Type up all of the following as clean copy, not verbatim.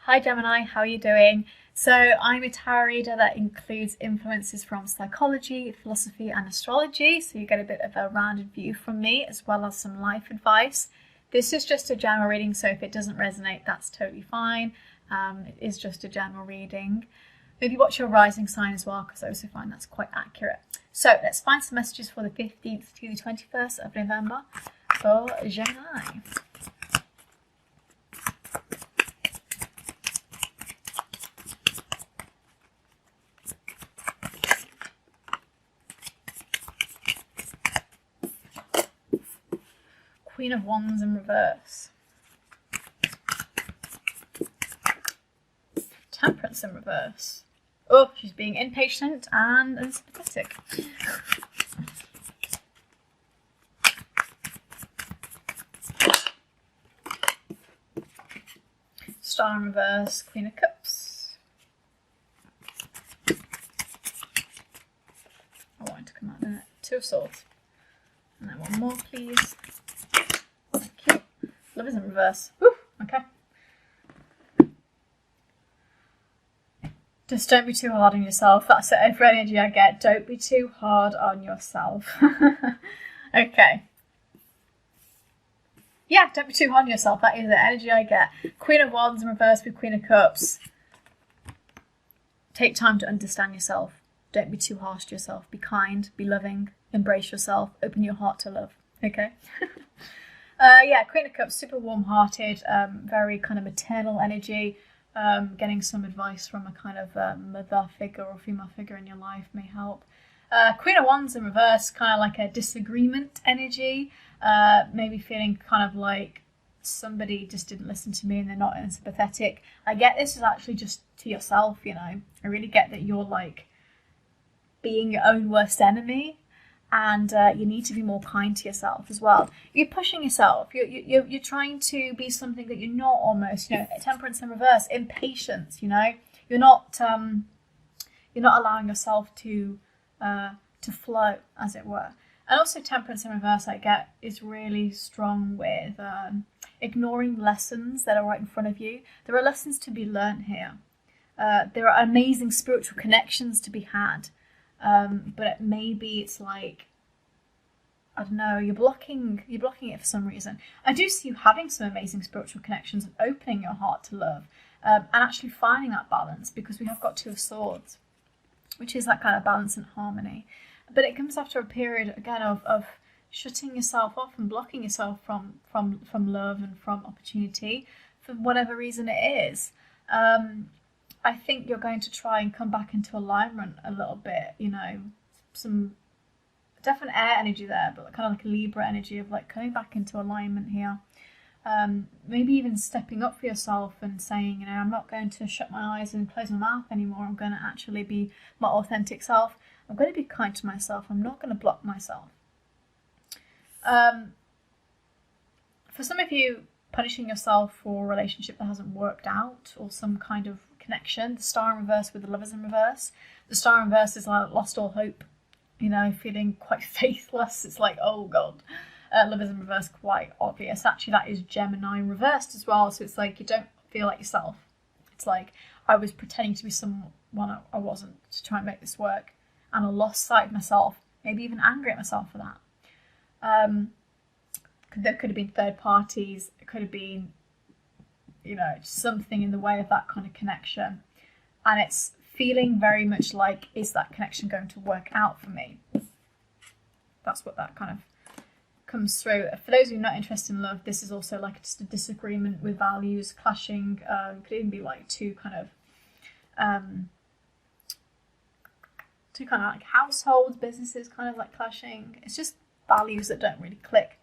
Hi Gemini, how are you doing? So I'm a tarot reader that includes influences from psychology, philosophy and astrology, so you get a bit of a rounded view from me as well as some life advice. This is just a general reading, so if it doesn't resonate, that's totally fine. It is just a general reading. Maybe watch your rising sign as well, because I also find that's quite accurate. So let's find some messages for the 15th to the 21st of November for Gemini. Queen of Wands in reverse. Temperance in reverse. Oh, she's being impatient and unsympathetic. Star in reverse. Queen of Cups. I want it to come out, didn't it? Two of Swords. And then one more, please. Thank you. Love is in reverse. Woo, okay. Just don't be too hard on yourself. That's every energy I get. Don't be too hard on yourself. Okay. Yeah, don't be too hard on yourself. That is the energy I get. Queen of Wands in reverse with Queen of Cups. Take time to understand yourself. Don't be too harsh to yourself. Be kind, be loving, embrace yourself, open your heart to love. Okay? Yeah, Queen of Cups, super warm-hearted, very kind of maternal energy. Getting some advice from a kind of mother figure or female figure in your life may help. Queen of Wands in reverse, kind of like a disagreement energy. Maybe feeling kind of like somebody just didn't listen to me and they're not unsympathetic. I get this is actually just to yourself, you know. I really get that you're like being your own worst enemy. And you need to be more kind to yourself as well. You're pushing yourself. You're trying to be something that you're not almost. You know, temperance in reverse, impatience. You know, you're not allowing yourself to flow, as it were. And also, temperance in reverse, I get, is really strong with ignoring lessons that are right in front of you. There are lessons to be learned here. There are amazing spiritual connections to be had. But maybe it's like, I don't know, you're blocking it for some reason. I do see you having some amazing spiritual connections and opening your heart to love, and actually finding that balance, because we have got Two of Swords, which is that kind of balance and harmony. But it comes after a period again of shutting yourself off and blocking yourself from love and from opportunity for whatever reason it is. I think you're going to try and come back into alignment a little bit, you know, some definite air energy there, but kind of like a Libra energy of like coming back into alignment here. Maybe even stepping up for yourself and saying, you know, I'm not going to shut my eyes and close my mouth anymore. I'm going to actually be my authentic self. I'm going to be kind to myself. I'm not going to block myself. For some of you, punishing yourself for a relationship that hasn't worked out or some kind of connection. The Star in reverse with the Lovers in reverse. The Star in reverse is like lost all hope, you know, feeling quite faithless. It's like, oh God. Lovers in reverse, quite obvious. Actually, that is Gemini in reversed as well. So it's like you don't feel like yourself. It's like I was pretending to be someone I wasn't to try and make this work. And I lost sight of myself. Maybe even angry at myself for that. There could have been third parties. It could have been, you know, something in the way of that kind of connection. And it's feeling very much like, is that connection going to work out for me? That's what that kind of comes through. For those of you not interested in love, this is also like just a disagreement with values clashing. Could even be like two kind of like households, businesses kind of like clashing. It's just values that don't really click.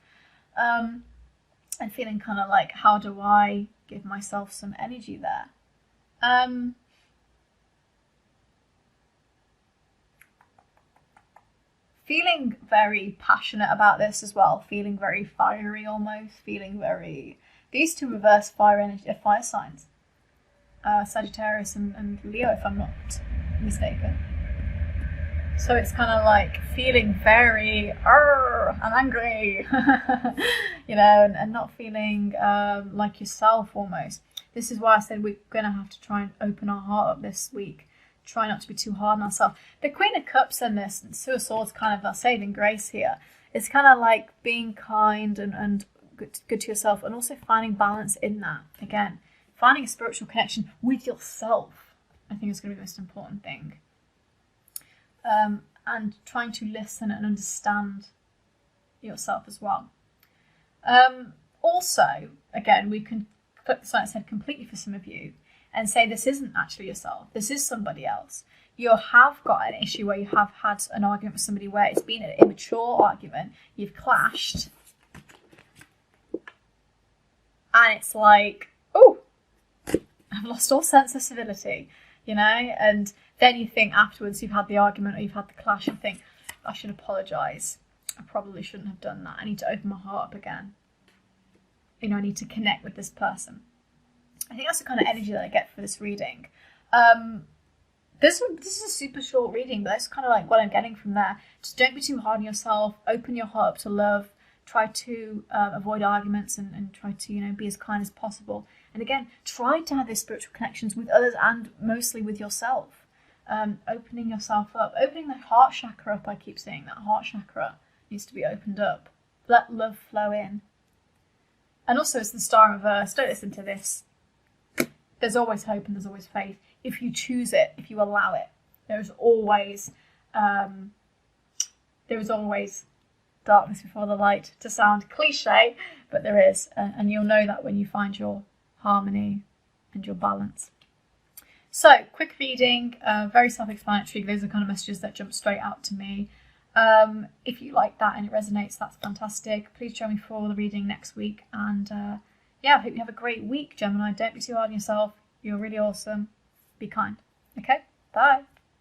And feeling kind of like, how do I give myself some energy there? Feeling very passionate about this as well, feeling very fiery almost, feeling very... These two reverse fire energy, fire signs. Sagittarius and Leo, if I'm not mistaken. So it's kind of like feeling very, I'm angry, you know, and not feeling like yourself almost. This is why I said we're going to have to try and open our heart up this week. Try not to be too hard on ourselves. The Queen of Cups and this and Two of Swords kind of our saving grace here. It's kind of like being kind and good to yourself, and also finding balance in that. Again, finding a spiritual connection with yourself, I think is going to be the most important thing. And trying to listen and understand yourself as well. Also, again, we can flip this on its head completely for some of you and say this isn't actually yourself. This is somebody else. You have got an issue where you have had an argument with somebody where it's been an immature argument. You've clashed. And it's like, oh, I've lost all sense of civility, you know? And then you think afterwards you've had the argument or you've had the clash and think, I should apologise. I probably shouldn't have done that. I need to open my heart up again. You know, I need to connect with this person. I think that's the kind of energy that I get for this reading. This is a super short reading, but that's kind of like what I'm getting from there. Just don't be too hard on yourself. Open your heart up to love. Try to avoid arguments and try to, you know, be as kind as possible. And again, try to have these spiritual connections with others and mostly with yourself. Opening yourself up. Opening the heart chakra up, I keep saying that. Heart chakra needs to be opened up. Let love flow in. And also, it's the Star in reverse. Don't listen to this. There's always hope and there's always faith. If you choose it, if you allow it, there's always darkness before the light, to sound cliche, but there is. And you'll know that when you find your harmony and your balance. So, quick reading, very self-explanatory. Those are the kind of messages that jump straight out to me. If you like that and it resonates, that's fantastic. Please join me for the reading next week. And yeah, I hope you have a great week, Gemini. Don't be too hard on yourself. You're really awesome. Be kind. Okay? Bye.